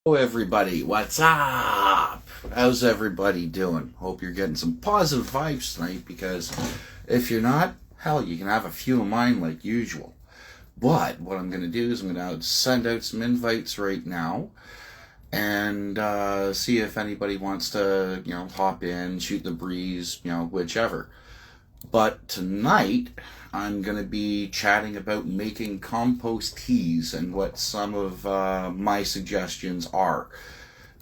Hello everybody, what's up? How's everybody doing? Hope you're getting some positive vibes tonight, because if you're not, hell, you can have a few of mine like usual. But what I'm going to do is I'm going to send out some invites right now and see if anybody wants to, hop in, shoot the breeze, whichever. But tonight, I'm going to be chatting about making compost teas and what some of my suggestions are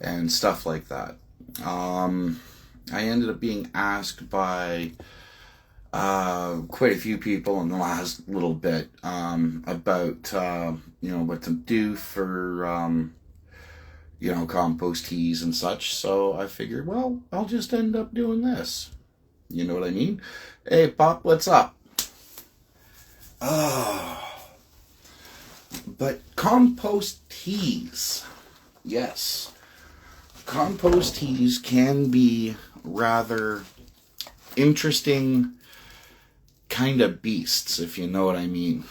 and stuff like that. I ended up being asked by quite a few people in the last little bit about, what to do for, compost teas and such. So I figured, well, I'll just end up doing this. You know what I mean? Hey, Pop, what's up? But compost teas. Yes. Compost teas can be rather interesting kind of beasts, if you know what I mean.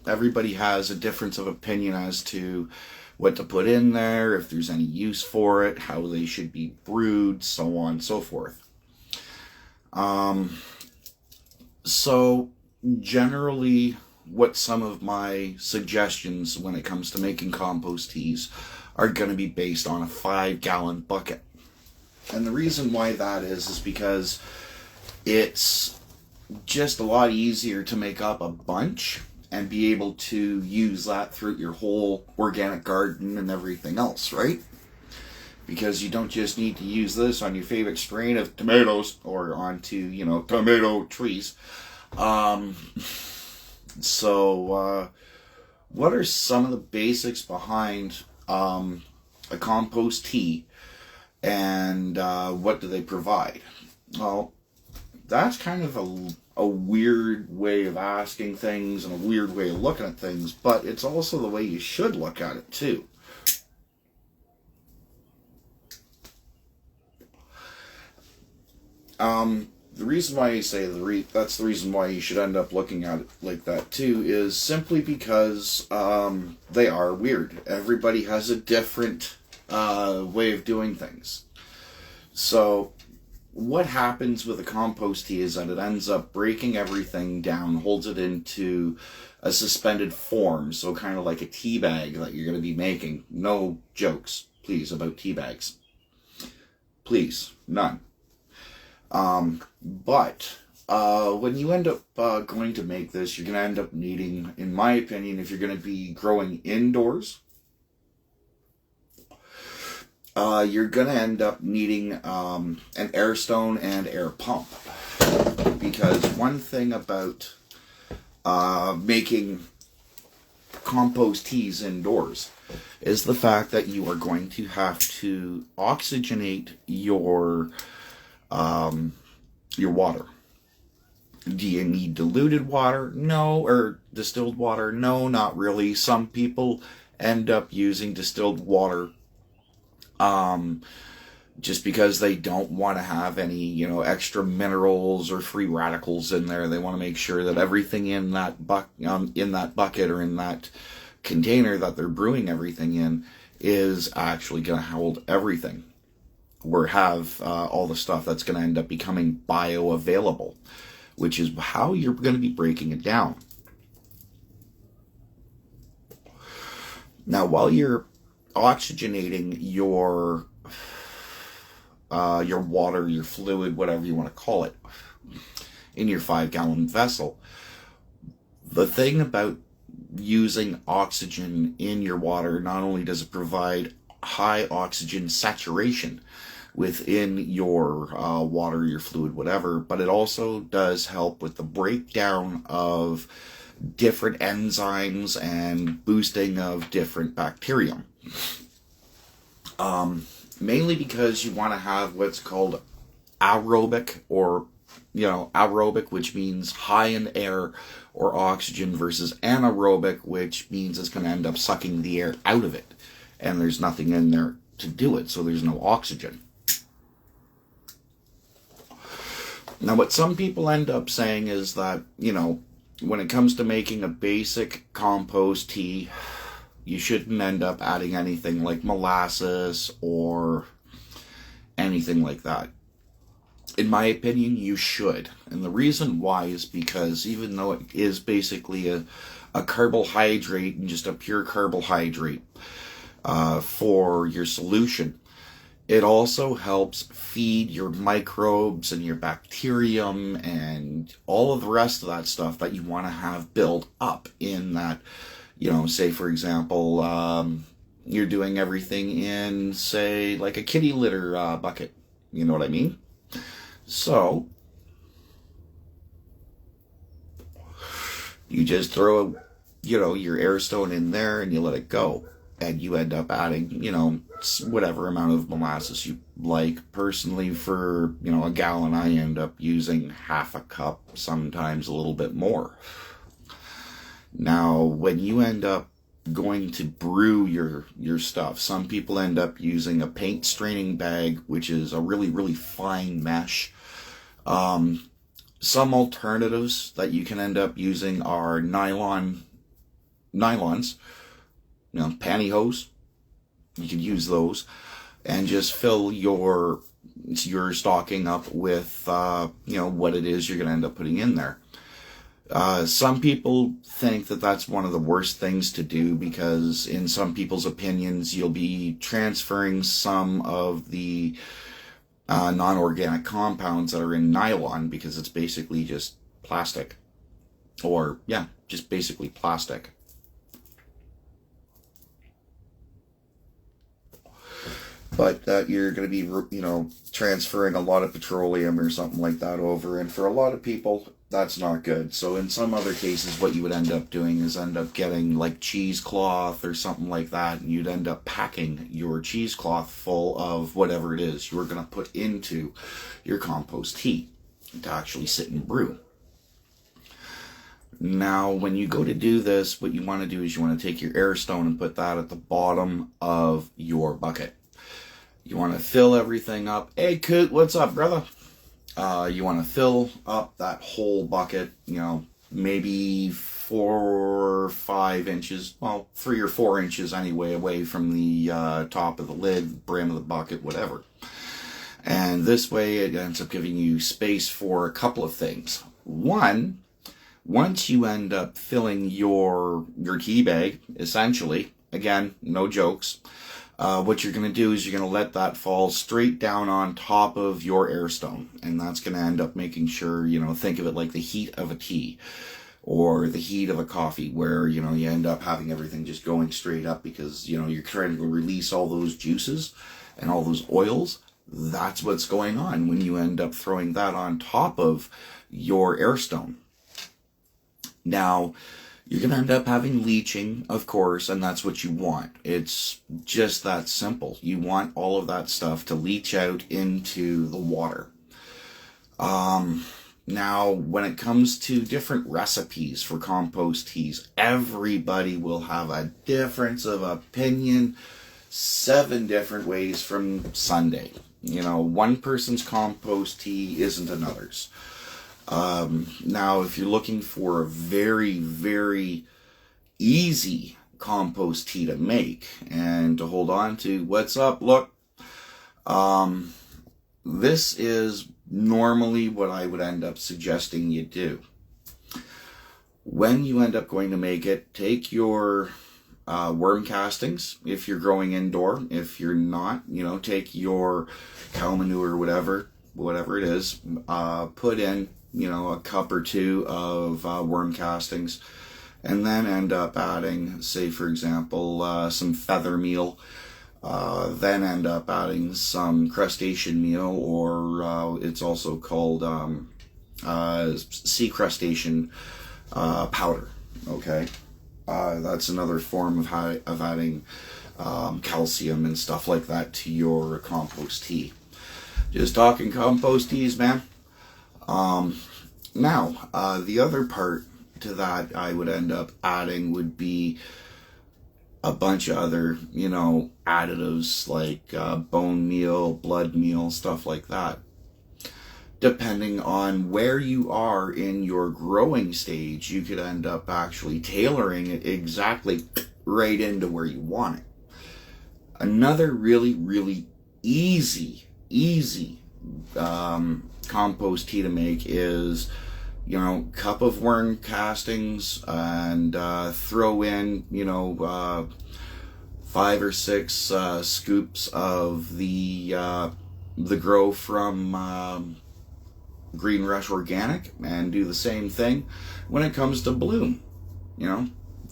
Everybody has a difference of opinion as to what to put in there, if there's any use for it, how they should be brewed, so on and so forth. So generally, what some of my suggestions when it comes to making compost teas are going to be based on a 5-gallon bucket. And the reason why that is because it's just a lot easier to make up a bunch and be able to use that throughout your whole organic garden and everything else, right? Because you don't just need to use this on your favorite strain of tomatoes or onto, tomato trees. So what are some of the basics behind a compost tea, and what do they provide? Well, that's kind of a weird way of asking things and a weird way of looking at things, but it's also the way you should look at it too. The reason why you say that's the reason why you should end up looking at it like that too is simply because they are weird. Everybody has a different way of doing things. So what happens with a compost tea is that it ends up breaking everything down, holds it into a suspended form, so kind of like a tea bag that you're going to be making. No jokes, please, about tea bags. Please, none. But when you end up going to make this, you're going to end up needing, in my opinion, if you're going to be growing indoors, you're going to end up needing an air stone and air pump. Because one thing about making compost teas indoors is the fact that you are going to have to oxygenate your water. Do you need diluted water? No. Or distilled water? No, not really. Some people end up using distilled water just because they don't want to have any, extra minerals or free radicals in there. They want to make sure that everything in that bucket or in that container that they're brewing everything in is actually going to hold everything, or have all the stuff that's going to end up becoming bioavailable, which is how you're going to be breaking it down. Now, while you're oxygenating your water, your fluid, whatever you want to call it, in your 5-gallon vessel, the thing about using oxygen in your water, not only does it provide high oxygen saturation within your water, your fluid, whatever, but it also does help with the breakdown of different enzymes and boosting of different bacterium. Mainly because you want to have what's called aerobic, or aerobic, which means high in air or oxygen, versus anaerobic, which means it's going to end up sucking the air out of it, and there's nothing in there to do it, so there's no oxygen. Now, what some people end up saying is that, when it comes to making a basic compost tea, You shouldn't end up adding anything like molasses or anything like that. In my opinion, you should. And the reason why is because even though it is basically a carbohydrate and just a pure carbohydrate for your solution, it also helps feed your microbes and your bacterium and all of the rest of that stuff that you want to have build up in that, say for example, you're doing everything in, say, like a kitty litter bucket. You know what I mean? So, you just throw, your air stone in there and you let it go. And you end up adding, whatever amount of molasses you like. Personally, for, a gallon, I end up using half a cup, sometimes a little bit more. Now, when you end up going to brew your stuff, some people end up using a paint straining bag, which is a really, really fine mesh. Some alternatives that you can end up using are nylons, pantyhose. You can use those and just fill your stocking up with, what it is you're going to end up putting in there. Some people think that that's one of the worst things to do because in some people's opinions, you'll be transferring some of the non-organic compounds that are in nylon because it's basically just plastic. Or, just basically plastic. But you're going to be, transferring a lot of petroleum or something like that over. And for a lot of people, that's not good. So in some other cases, what you would end up doing is end up getting like cheesecloth or something like that. And you'd end up packing your cheesecloth full of whatever it is you're going to put into your compost tea to actually sit and brew. Now, when you go to do this, what you want to do is you want to take your air stone and put that at the bottom of your bucket. You want to fill everything up. Hey, Coot, what's up, brother? You want to fill up that whole bucket, maybe 4 or 5 inches, 3 or 4 inches anyway, away from the top of the lid, brim of the bucket, whatever. And this way it ends up giving you space for a couple of things. One, once you end up filling your tea bag, essentially, again, no jokes, what you're going to do is you're going to let that fall straight down on top of your air stone. And that's going to end up making sure, think of it like the heat of a tea or the heat of a coffee where, you end up having everything just going straight up because, you're trying to release all those juices and all those oils. That's what's going on when you end up throwing that on top of your air stone. Now, you're going to end up having leaching, of course, and that's what you want. It's just that simple. You want all of that stuff to leach out into the water. Now, when it comes to different recipes for compost teas, everybody will have a difference of opinion. 7 different ways from Sunday. One person's compost tea isn't another's. Now, if you're looking for a very, very easy compost tea to make and to hold on to, what's up? Look, this is normally what I would end up suggesting you do. When you end up going to make it, take your worm castings, if you're growing indoor. If you're not, take your cow manure, whatever it is, put in, a cup or 2 of worm castings, and then end up adding, say for example, some feather meal, then end up adding some crustacean meal, or it's also called sea crustacean powder. Okay, that's another form of adding calcium and stuff like that to your compost tea. Just talking compost teas, man. Now, the other part to that I would end up adding would be a bunch of other, additives like bone meal, blood meal, stuff like that. Depending on where you are in your growing stage, you could end up actually tailoring it exactly right into where you want it. Another really easy compost tea to make is, cup of worm castings, and throw in, 5 or 6 scoops of the grow from Green Rush Organic, and do the same thing when it comes to bloom.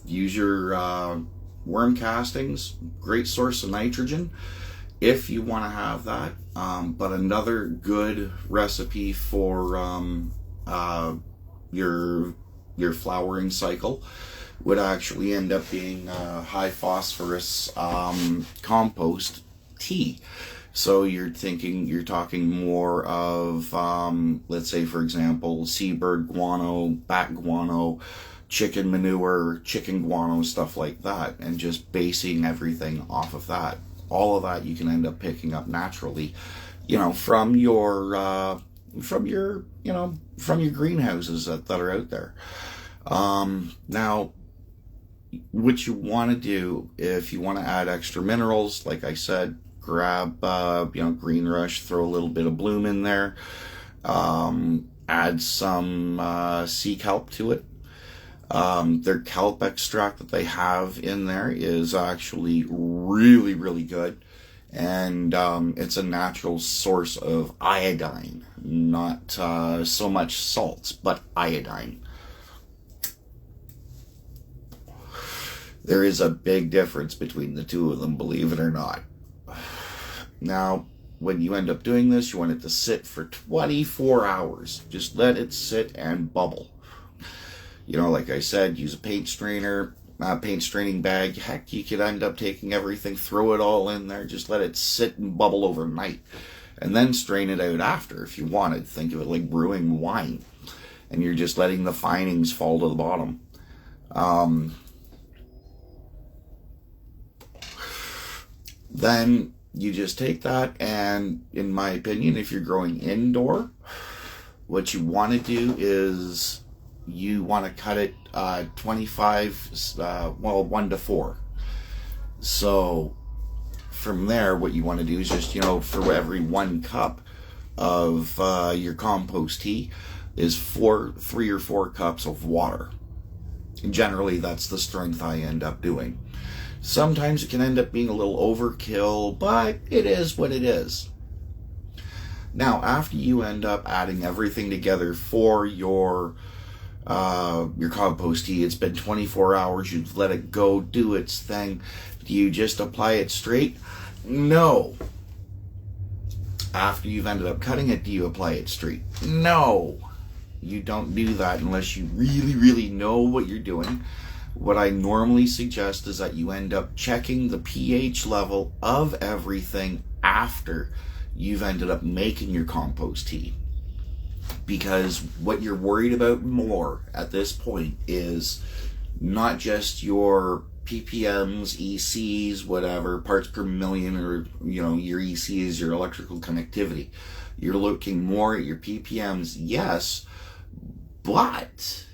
Use your worm castings, great source of nitrogen if you want to have that. But another good recipe for your flowering cycle would actually end up being high phosphorus compost tea. So you're talking more of, let's say, for example, seabird guano, bat guano, chicken manure, chicken guano, stuff like that, and just basing everything off of that. All of that you can end up picking up naturally, from your greenhouses that are out there. Now, what you want to do, if you want to add extra minerals, like I said, grab Green Rush, throw a little bit of bloom in there, add some sea kelp to it. Their kelp extract that they have in there is actually really good, and it's a natural source of iodine, not so much salts, but iodine. There is a big difference between the two of them, believe it or not. Now, when you end up doing this, you want it to sit for 24 hours. Just let it sit and bubble. Like I said, use a paint straining bag. Heck, you could end up taking everything, throw it all in there, just let it sit and bubble overnight, and then strain it out after if you wanted. Think of it like brewing wine, and you're just letting the finings fall to the bottom. Then you just take that, and in my opinion, if you're growing indoor, what you want to do is you want to cut it 1:4. So from there, what you want to do is just, for every 1 cup of your compost tea is 3 or 4 cups of water. Generally, that's the strength I end up doing. Sometimes it can end up being a little overkill, but it is what it is. Now, after you end up adding everything together for your compost tea, it's been 24 hours, you've let it go do its thing. Do you just apply it straight? No. After you've ended up cutting it, do you apply it straight? No. You don't do that unless you really know what you're doing. What I normally suggest is that you end up checking the pH level of everything after you've ended up making your compost tea. Because what you're worried about more at this point is not just your ppms, ECs, whatever, parts per million, or your ECs, your electrical conductivity. You're looking more at your ppms, yes, but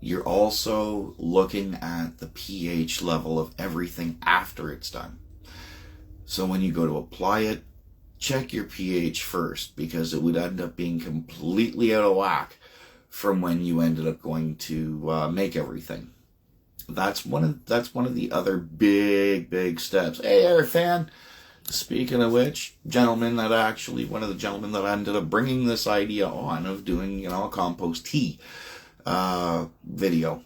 you're also looking at the pH level of everything after it's done. So when you go to apply it, check your pH first, because it would end up being completely out of whack from when you ended up going to make everything. That's one of the other big steps. Hey, Air Fan. Speaking of which, one of the gentlemen that ended up bringing this idea on of doing, a compost tea video.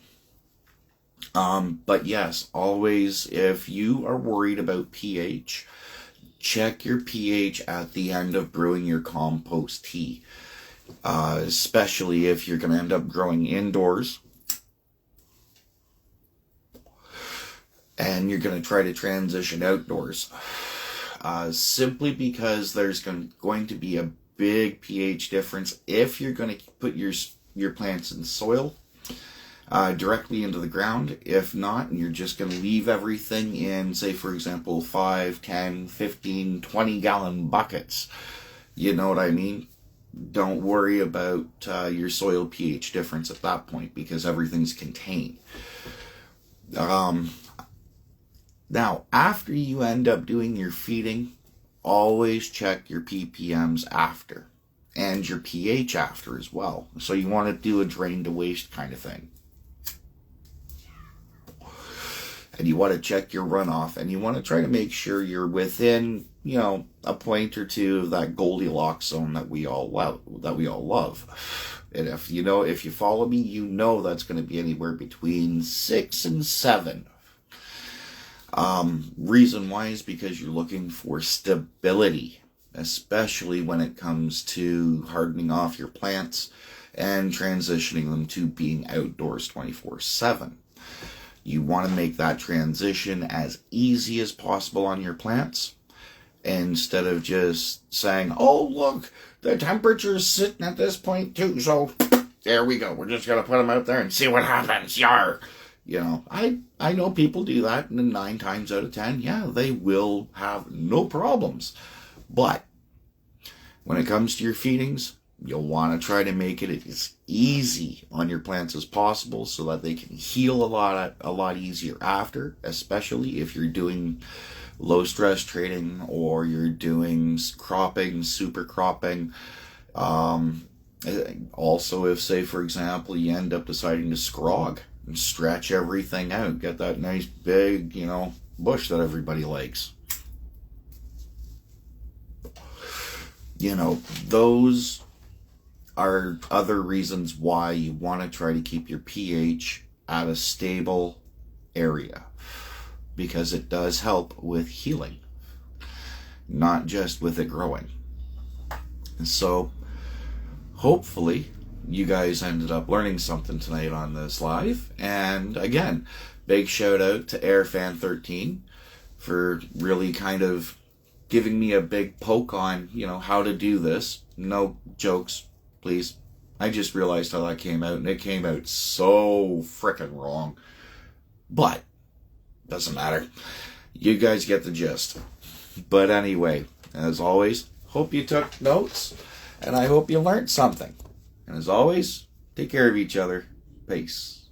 But yes, always, if you are worried about pH, check your pH at the end of brewing your compost tea. Especially if you're going to end up growing indoors and you're going to try to transition outdoors. Simply because there's going to be a big pH difference if you're going to put your plants in soil directly into the ground. If not, and you're just going to leave everything in, say, for example, 5, 10, 15, 20 gallon buckets. You know what I mean? Don't worry about your soil pH difference at that point, because everything's contained. Now, after you end up doing your feeding, always check your ppms after, and your pH after as well. So you want to do a drain to waste kind of thing. And you want to check your runoff, and you want to try to make sure you're within, a point or two of that Goldilocks zone that we all love. And if you follow me, that's going to be anywhere between 6 and 7. Reason why is because you're looking for stability, especially when it comes to hardening off your plants and transitioning them to being outdoors 24/7. You want to make that transition as easy as possible on your plants, instead of just saying, oh, look, the temperature's sitting at this point too, so there we go. We're just going to put them out there and see what happens. Yar. I know people do that, and 9 times out of 10, they will have no problems. But when it comes to your feedings, you'll want to try to make it as easy on your plants as possible so that they can heal a lot easier after, especially if you're doing low stress trading or you're doing cropping, super cropping. Also, if, say, for example, you end up deciding to scrog and stretch everything out, get that nice big, bush that everybody likes. Those are other reasons why you want to try to keep your pH at a stable area, because it does help with healing, not just with it growing. And so hopefully you guys ended up learning something tonight on this live. And again, big shout out to AirFan13 for really kind of giving me a big poke on, how to do this. No jokes, please. I just realized how that came out, and it came out so frickin' wrong. But doesn't matter. You guys get the gist. But anyway, as always, hope you took notes, and I hope you learned something. And as always, take care of each other. Peace.